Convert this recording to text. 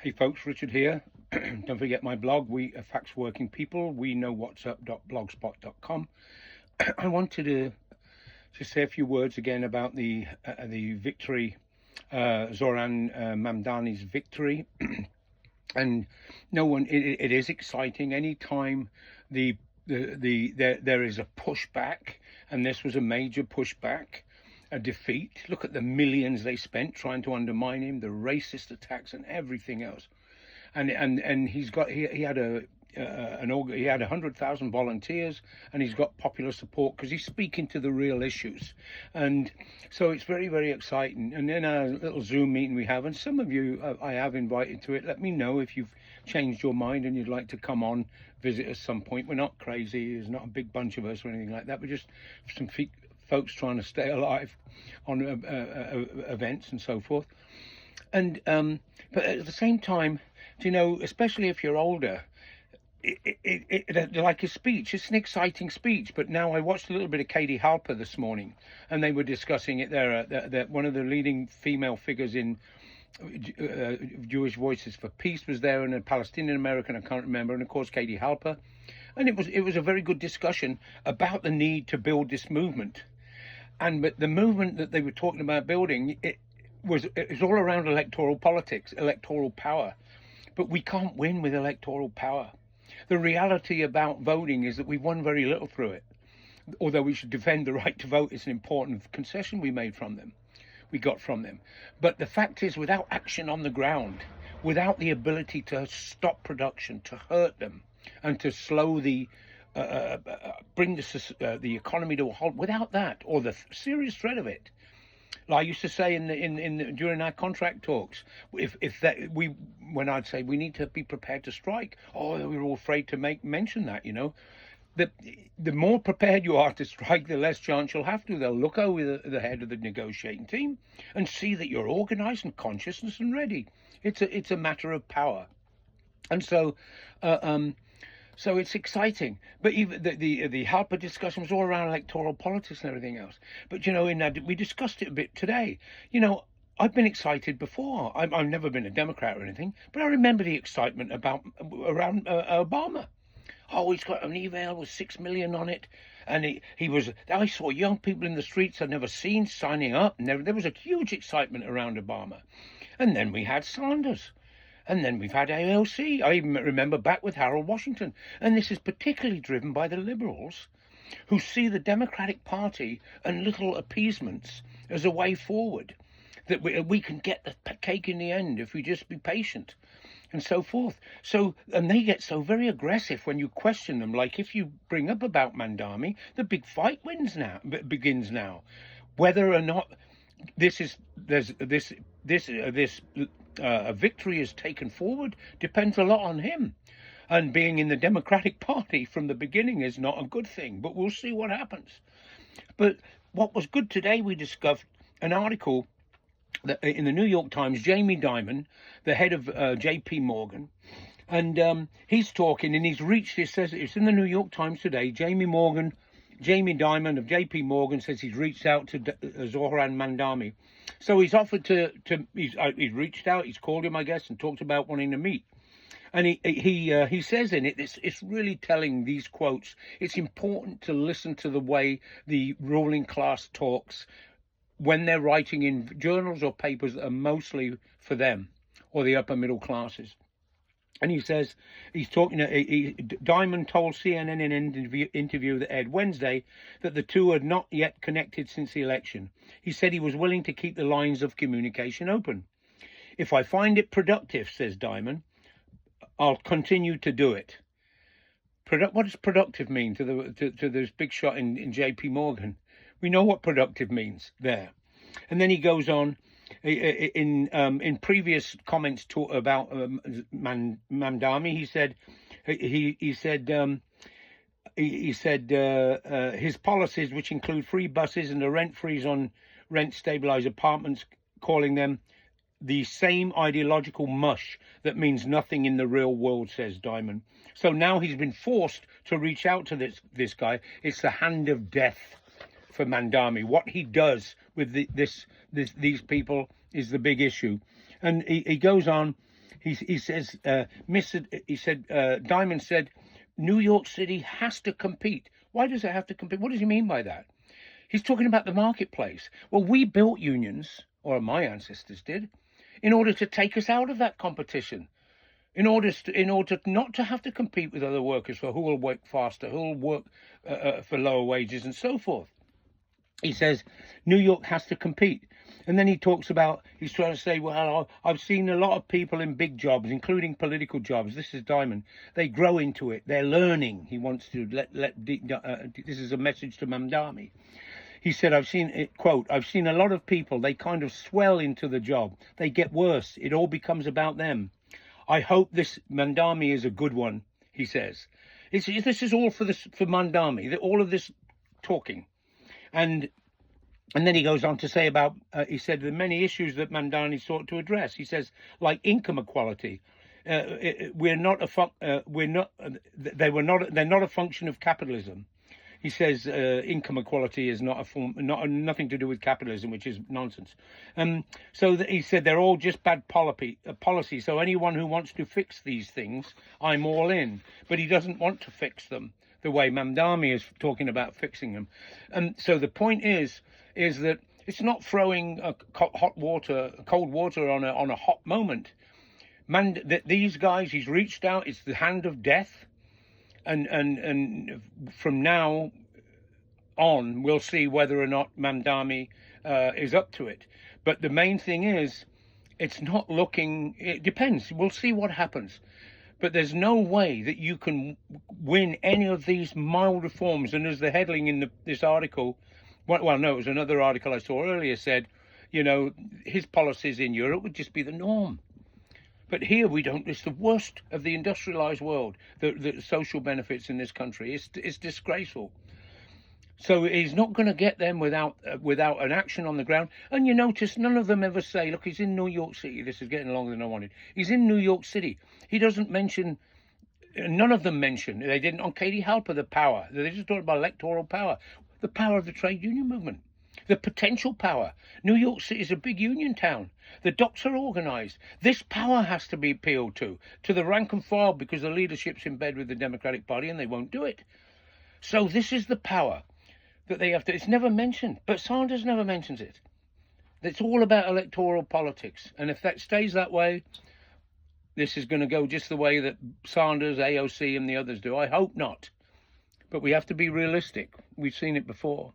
Hey folks, Richard here. Don't forget my blog, We Are Facts Working People, we know what's up.blogspot.com. I wanted to just say a few words again about the victory, Zohran Mamdani's victory. And it is exciting anytime there is a pushback, and this was a major pushback, a defeat. Look at the millions they spent trying to undermine him, the racist attacks and everything else. And he had 100,000 volunteers, and he's got popular support because he's speaking to the real issues. And so it's very, very exciting. And then a little Zoom meeting we have, and some of you I have invited to it. Let me know if you've changed your mind and you'd like to come on, visit us some point. We're not crazy. There's not a big bunch of us or anything like that. We're just some folks trying to stay alive on events and so forth. And but at the same time, especially if you're older, like his speech, it's an exciting speech. But now I watched a little bit of Katie Halper this morning, and they were discussing it there. That one of the leading female figures in Jewish Voices for Peace was there, and a Palestinian American, I can't remember, and of course Katie Halper. And it was a very good discussion about the need to build this movement. But the movement that they were talking about building, it's all around electoral politics, electoral power. But we can't win with electoral power. The reality about voting is that we've won very little through it. Although we should defend the right to vote, it's an important concession we got from them. But the fact is, without action on the ground, without the ability to stop production, to hurt them, and to slow bring the economy to a halt, without that, or the serious threat of it, like I used to say during our contract talks, when I'd say we need to be prepared to strike, we're all afraid to mention that, the more prepared you are to strike, the less chance you'll have to. They'll look over the head of the negotiating team and see that you're organized and conscious and ready. It's a matter of power, and so. So it's exciting, but even the Halper discussion was all around electoral politics and everything else. But in that we discussed it a bit today. I've been excited before. I've never been a Democrat or anything, but I remember the excitement around Obama. He's got an email with 6 million on it, and I saw young people in the streets I'd never seen signing up. There was a huge excitement around Obama, and then we had Sanders. And then we've had AOC. I even remember back with Harold Washington. And this is particularly driven by the liberals, who see the Democratic Party and little appeasements as a way forward, that we can get the cake in the end if we just be patient, and so forth. And they get so very aggressive when you question them. Like if you bring up about Mamdani, the big fight begins now, whether or not this victory is taken forward depends a lot on him. And being in the Democratic Party from the beginning is not a good thing, but we'll see what happens. But what was good today, we discovered an article that in the New York Times, Jamie Dimon, the head of JP Morgan, and he's talking, and it says it's in the New York Times today. Jamie Dimon of JP Morgan says he's reached out to Zohran Mamdani. So he's offered he's reached out, he's called him, I guess, and talked about wanting to meet. And he says in it, it's really telling, these quotes, it's important to listen to the way the ruling class talks when they're writing in journals or papers that are mostly for them or the upper middle classes. And he says, Dimon told CNN in an interview that aired Wednesday that the two had not yet connected since the election. He said he was willing to keep the lines of communication open. If I find it productive, says Dimon, I'll continue to do it. What does productive mean to this big shot in JP Morgan? We know what productive means there. And then he goes on, in previous comments about Mamdani, he said his policies, which include free buses and a rent freeze on rent stabilized apartments, calling them the same ideological mush that means nothing in the real world, says Dimon. So now he's been forced to reach out to this guy. It's the hand of death for Mamdani. What he does with these people is the big issue. And he goes on. He says, Dimon said, New York City has to compete. Why does it have to compete? What does he mean by that? He's talking about the marketplace. Well, we built unions, or my ancestors did, in order to take us out of that competition. In order not to have to compete with other workers for who will work faster, who will work for lower wages, and so forth. He says New York has to compete. And then he talks about, he's trying to say, well, I've seen a lot of people in big jobs, including political jobs. This is Dimon. They grow into it. They're learning. He wants to this is a message to Mamdani. He said, I've seen it, quote, I've seen a lot of people, they kind of swell into the job. They get worse. It all becomes about them. I hope this Mamdani is a good one, he says. This is all for Mamdani, all of this talking. And then he goes on to say about, he said there are many issues that Mamdani sought to address. He says, like income equality, they're not a function of capitalism. He says income equality is nothing to do with capitalism, which is nonsense. He said they're all just bad policy. So anyone who wants to fix these things, I'm all in. But he doesn't want to fix them the way Mamdani is talking about fixing them. So the point is that it's not throwing cold water on a hot moment. These guys, he's reached out. It's the hand of death. And from now on, we'll see whether or not Mamdani is up to it. But the main thing is, it's not looking. It depends. We'll see what happens. But there's no way that you can win any of these mild reforms. And as the headline in this article, well, no, it was another article I saw earlier, said, his policies in Europe would just be the norm. But here we don't. It's the worst of the industrialized world. The social benefits in this country, it's disgraceful. So he's not going to get them without an action on the ground. And you notice none of them ever say, look, he's in New York City. This is getting longer than I wanted. He's in New York City. He doesn't mention, none of them mention, they didn't on Katie Halper, the power. They just talked about electoral power, the power of the trade union movement, the potential power. New York City is a big union town. The docks are organized. This power has to be appealed to the rank and file, because the leadership's in bed with the Democratic Party and they won't do it. So this is the power that they have to. It's never mentioned, but Sanders never mentions it. It's all about electoral politics. And if that stays that way, this is going to go just the way that Sanders, AOC, and the others do. I hope not. But we have to be realistic. We've seen it before.